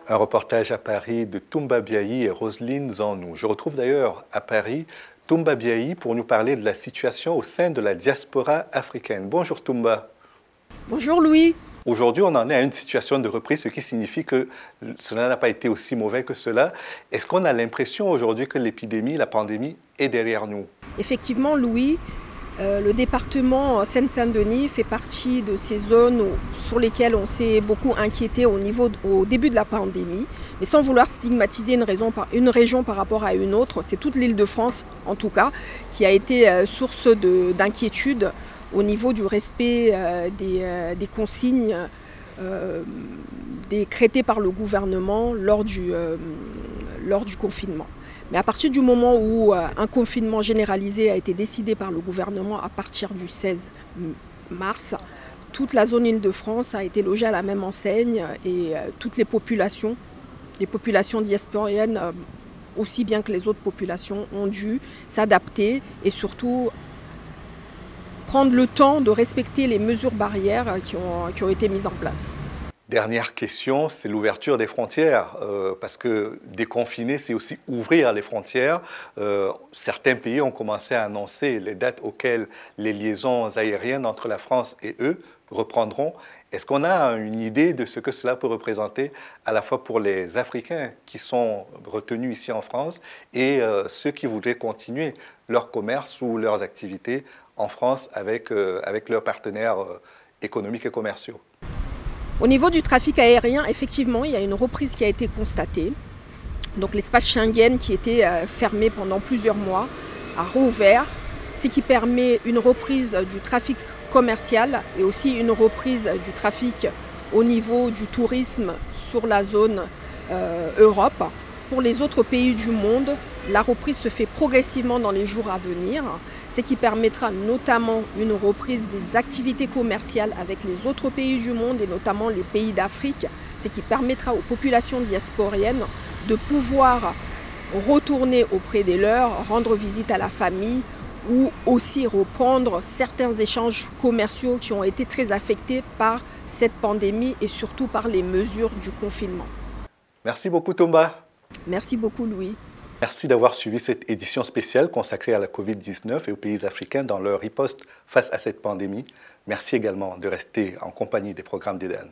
Un reportage à Paris de Toumba Biayi et Roselyne Zanou. Je retrouve d'ailleurs à Paris Toumba Biayi pour nous parler de la situation au sein de la diaspora africaine. Bonjour Toumba. Bonjour Louis. Aujourd'hui, on en est à une situation de reprise, ce qui signifie que cela n'a pas été aussi mauvais que cela. Est-ce qu'on a l'impression aujourd'hui que l'épidémie, la pandémie est derrière nous? Effectivement, Louis, le département Seine-Saint-Denis fait partie de ces zones sur lesquelles on s'est beaucoup inquiété au début de la pandémie. Mais sans vouloir stigmatiser une région par rapport à une autre, c'est toute l'Île-de-France, en tout cas, qui a été source d'inquiétude au niveau du respect des consignes décrétées par le gouvernement lors du confinement. Mais à partir du moment où un confinement généralisé a été décidé par le gouvernement à partir du 16 mars, toute la zone Île-de-France a été logée à la même enseigne et toutes les populations diasporiennes, aussi bien que les autres populations, ont dû s'adapter et surtout prendre le temps de respecter les mesures barrières qui ont été mises en place. Dernière question, c'est l'ouverture des frontières, parce que déconfiner, c'est aussi ouvrir les frontières. Certains pays ont commencé à annoncer les dates auxquelles les liaisons aériennes entre la France et eux reprendront. Est-ce qu'on a une idée de ce que cela peut représenter à la fois pour les Africains qui sont retenus ici en France et ceux qui voudraient continuer leur commerce ou leurs activités en France avec leurs partenaires économiques et commerciaux? Au niveau du trafic aérien, effectivement, il y a une reprise qui a été constatée. Donc l'espace Schengen qui était fermé pendant plusieurs mois a rouvert, ce qui permet une reprise du trafic commercial et aussi une reprise du trafic au niveau du tourisme sur la zone Europe. Pour les autres pays du monde, la reprise se fait progressivement dans les jours à venir, ce qui permettra notamment une reprise des activités commerciales avec les autres pays du monde et notamment les pays d'Afrique, ce qui permettra aux populations diasporiennes de pouvoir retourner auprès des leurs, rendre visite à la famille ou aussi reprendre certains échanges commerciaux qui ont été très affectés par cette pandémie et surtout par les mesures du confinement. Merci beaucoup Toumba. Merci beaucoup Louis. Merci d'avoir suivi cette édition spéciale consacrée à la Covid-19 et aux pays africains dans leur riposte face à cette pandémie. Merci également de rester en compagnie des programmes d'Eden.